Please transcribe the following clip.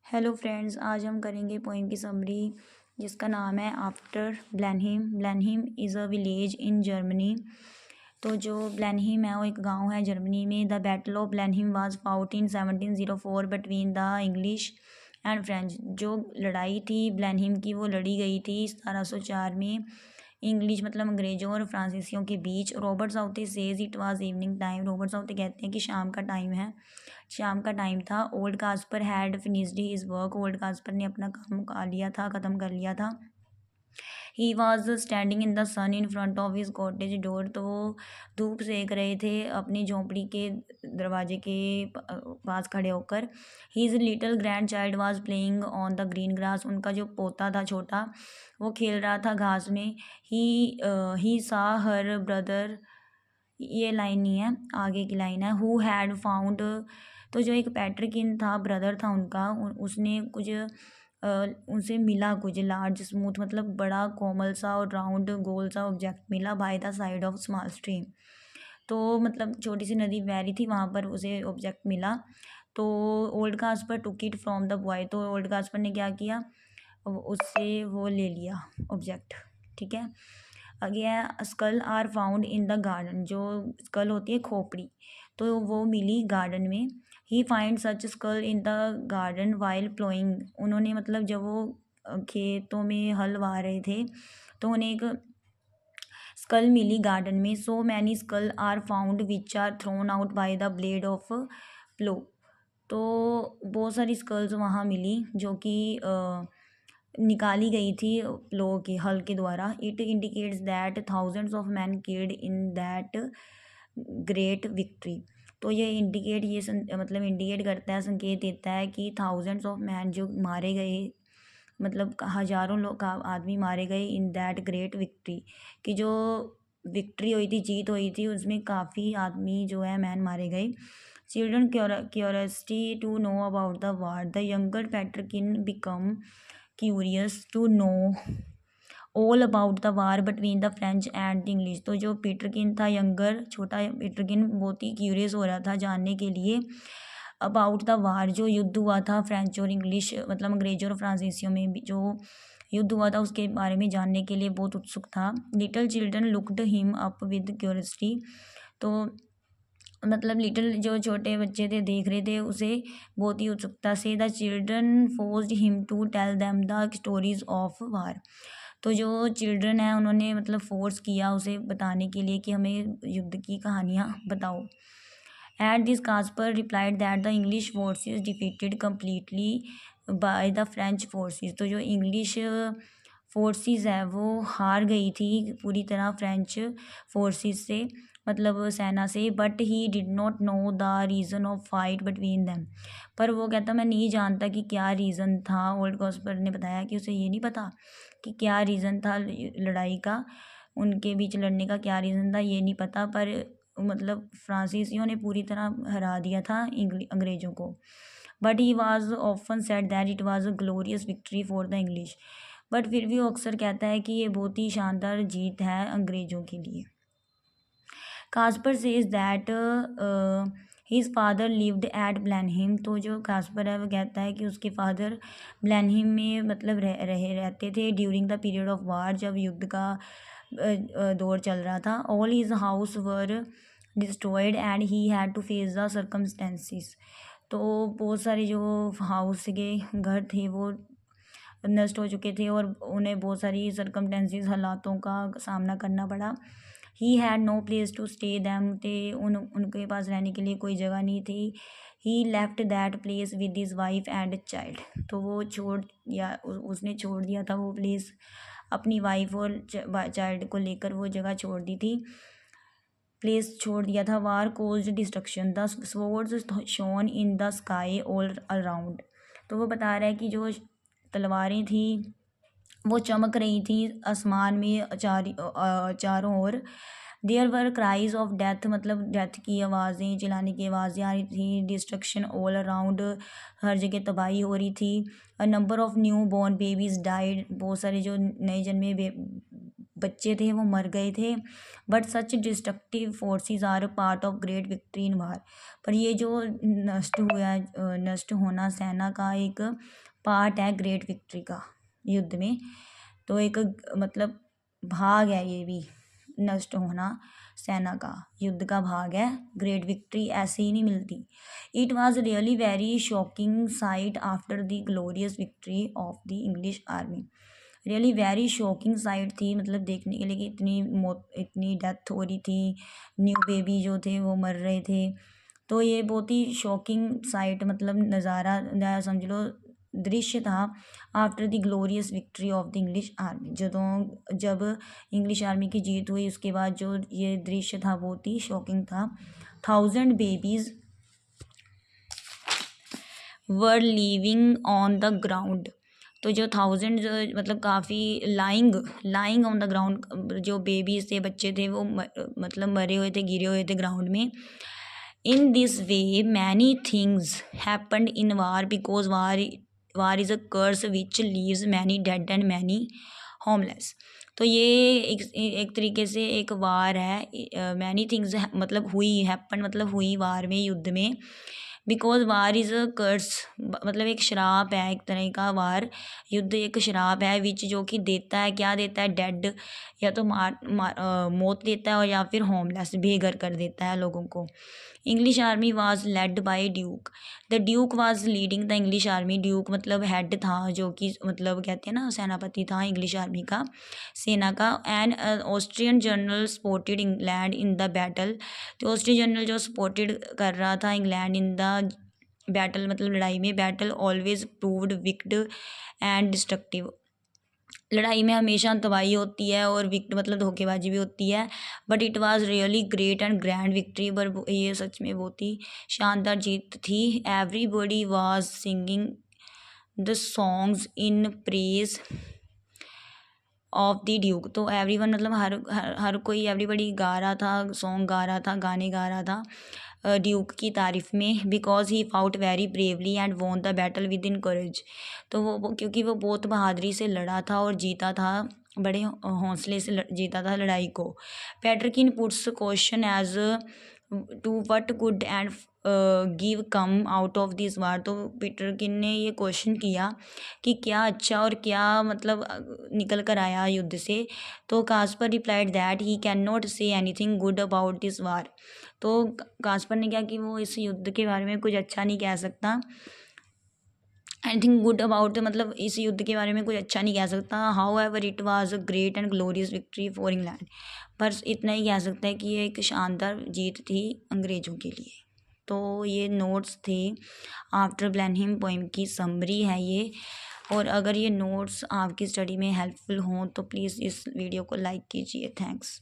Hello friends, आज हम करेंगे पोइम की समरी जिसका नाम है after Blenheim. Blenheim is a village in Germany. तो जो ब्लेनहिम है वो एक गांव है जर्मनी में। The battle of Blenheim was fought in 1704 between the English and French. जो लड़ाई थी ब्लेनहिम की वो लड़ी गई थी 1704 में इंग्लिश मतलब अंग्रेज़ों और फ्रांसीसियों के बीच। Robert Southey says it was evening time. Robert Southey कहते हैं कि शाम का टाइम है, शाम का टाइम था। Old Kaspar had finished his work. Old Kaspar ने अपना काम मुका लिया था, ख़त्म कर लिया था। He was standing in the sun in front of his cottage door. तो वो धूप सेक रहे थे अपनी झोंपड़ी के दरवाजे के पास खड़े होकर। His little grand child was playing on the green grass. उनका जो पोता था छोटा वो खेल रहा था घास में। ही सा हर ब्रदर, ये लाइन नहीं है, आगे की लाइन है। Who had found. तो जो एक पैट्रिकिन था, ब्रदर था उनका, उसने कुछ उनसे मिला कुछ लार्ज स्मूथ मतलब बड़ा कोमल सा और राउंड गोल सा ऑब्जेक्ट मिला by the side of small stream. तो मतलब छोटी सी नदी बह रही थी, वहाँ पर उसे ऑब्जेक्ट मिला। तो old Kaspar took it from the boy. तो ओल्ड कास्पर ने क्या किया, उससे वो ले लिया ऑब्जेक्ट। ठीक है, आगे है skull are found in the garden. जो स्कल होती है खोपड़ी, तो वो मिली गार्डन में। He find such skull in the garden while ploughing. उन्होंने मतलब जब वो खेतों में हल वाह रहे थे तो उन्हें एक स्कल मिली गार्डन में। So many skull are found which are thrown out by the blade of plough. तो बहुत सारी स्कल्स वहाँ मिली जो कि निकाली गई थी प्लो के हल के द्वारा। It indicates that thousands of man killed in that great victory. तो ये इंडिकेट मतलब इंडिकेट करता है, संकेत देता है कि थाउजेंड्स ऑफ मैन जो मारे गए, मतलब हज़ारों लोग का आदमी मारे गए इन दैट ग्रेट विक्ट्री, कि जो विक्ट्री हुई थी, जीत हुई थी, उसमें काफ़ी आदमी जो है मैन मारे गए। Children curiosity to know about the war. The younger Peterkin become curious to know all about the war between the French and the English. तो जो पीटरकिन था, यंगर छोटा पीटरकिन, बहुत ही क्यूरियस हो रहा था जानने के लिए अबाउट द वार, जो युद्ध हुआ था फ्रेंच और इंग्लिश मतलब अंग्रेज़ों और फ्रांसीसियों में जो युद्ध हुआ था उसके बारे में जानने के लिए बहुत उत्सुक था। Little children looked him up with curiosity. तो मतलब लिटिल जो छोटे बच्चे थे देख रहे थे उसे बहुत ही उत्सुकता से। The children forced him to tell them the stories of war. तो जो चिल्ड्रन है उन्होंने मतलब फोर्स किया उसे बताने के लिए कि हमें युद्ध की कहानियाँ बताओ। At this Kaspar replied that the English forces defeated completely by the French forces. तो जो इंग्लिश फोर्सेस है वो हार गई थी पूरी तरह फ्रेंच फोर्सेस से, मतलब सेना से। But he did not know the reason of fight between them. पर वो कहता मैं नहीं जानता कि क्या रीज़न था। ओल्ड कास्पर ने बताया कि उसे ये नहीं पता कि क्या रीज़न था लड़ाई का, उनके बीच लड़ने का क्या रीज़न था ये नहीं पता। पर मतलब फ्रांसीसियों ने पूरी तरह हरा दिया था अंग्रेज़ों को। But he was often said that it was a glorious victory for the English. But फिर भी वो अक्सर कहता है कि ये बहुत ही शानदार जीत है अंग्रेज़ों के लिए। Kaspar says that his father lived at Blenheim. तो जो कास्पर है वो कहता है कि उसके फादर ब्लेनहिम में मतलब रहते थे during the period of war, जब युद्ध का दौर चल रहा था। All his house were destroyed and he had to face the circumstances. तो बहुत सारे जो हाउस के घर थे वो नष्ट हो चुके थे और उन्हें बहुत सारी सर्कमस्टेंसेस हालातों का सामना करना पड़ा। He had no place to stay them. थे उनके पास रहने के लिए कोई जगह नहीं थी। He left that place with his wife and child. तो वो उसने छोड़ दिया था वो प्लेस अपनी वाइफ और चाइल्ड को लेकर, वो जगह छोड़ दी थी, प्लेस छोड़ दिया था। War caused destruction the swords shone in the sky all around. तो वो बता रहा है कि जो तलवारें थी वो चमक रही थी आसमान में चारों ओर। There were cries of death, मतलब डेथ की आवाज़ें, चिल्लाने की आवाज़ें आ रही थी। डिस्ट्रक्शन ऑल अराउंड, हर जगह तबाही हो रही थी। A number of new born babies died. बहुत सारे जो नए जन्मे बच्चे थे वो मर गए थे। But such destructive forces are part of great victory in war. पर ये जो नष्ट होना सेना का एक पार्ट है ग्रेट विक्ट्री का युद्ध में। तो एक मतलब भाग है ये भी, नष्ट होना सेना का युद्ध का भाग है। ग्रेट विक्ट्री ऐसे ही नहीं मिलती। It was really very shocking site after the glorious victory of the English army. Really very shocking site थी, मतलब देखने के लिए कि इतनी डेथ हो रही थी, न्यू बेबी जो थे वो मर रहे थे। तो ये बहुत ही शॉकिंग साइट मतलब नज़ारा समझ लो, दृश्य था after the glorious victory of the English army. जब इंग्लिश आर्मी की जीत हुई उसके बाद जो ये दृश्य था बहुत ही शॉकिंग था। 1000 babies were living on the ground. तो जो 1000 मतलब काफ़ी लाइंग ऑन द ग्राउंड, जो बेबीज थे बच्चे थे वो मतलब मरे हुए थे, गिरे हुए थे ग्राउंड में। In this way many things happened in war because war is a curse which leaves many dead and many homeless. तो ये एक तरीके से एक वार है। मैनी थिंग्स मतलब हुई, हैपन मतलब हुई वार में, युद्ध में। बिकॉज वार इज़ अ कर्स मतलब एक श्राप है, एक तरह का वार युद्ध एक श्राप है, विच जो कि देता है, क्या देता है, डेड या तो मौत देता है और या फिर होमलेस बेघर कर देता है लोगों को। English army was led by Duke. The Duke was leading the English army. Duke मतलब हेड था, जो कि मतलब कहते हैं ना सेनापति था इंग्लिश आर्मी का, सेना का। And Austrian general supported England in the battle. तो ऑस्ट्रियन जनरल जो सपोर्टेड कर रहा था इंग्लैंड इन द बैटल मतलब लड़ाई में। Battle always proved wicked and destructive. लड़ाई में हमेशा तबाही होती है और विक्ट मतलब धोखेबाजी भी होती है। But it was really great and grand victory. पर ये सच में बहुत ही शानदार जीत थी। Everybody was singing the songs in praise of the Duke. तो एवरीवन मतलब हर कोई, एवरीबॉडी गा रहा था, सॉन्ग गा रहा था, गाने गा रहा था ड्यूक की तारीफ में। Because he fought very bravely and won the battle with in courage. तो वो क्योंकि वो बहुत बहादुरी से लड़ा था और जीता था, बड़े हौसले से जीता था लड़ाई को। Peterkin puts question as to what good and give come out of this war. तो पीटरकिन ने ये क्वेश्चन किया कि क्या अच्छा और क्या मतलब निकल कर आया युद्ध से। तो Kaspar replied that he can not say anything good about this war. तो कास्पर ने क्या कि वो इस युद्ध के बारे में कुछ अच्छा नहीं कह सकता। एनीथिंग गुड अबाउट मतलब इस युद्ध के बारे में कुछ अच्छा नहीं कह सकता। How ever it was a great and glorious victory for England. पर इतना ही कह सकता है कि ये एक शानदार जीत थी अंग्रेज़ों के लिए। तो ये नोट्स थे आफ्टर ब्लेनहिम पोइम की समरी है ये। और अगर ये नोट्स आपकी स्टडी में हेल्पफुल हों तो प्लीज़ इस वीडियो को लाइक कीजिए। थैंक्स।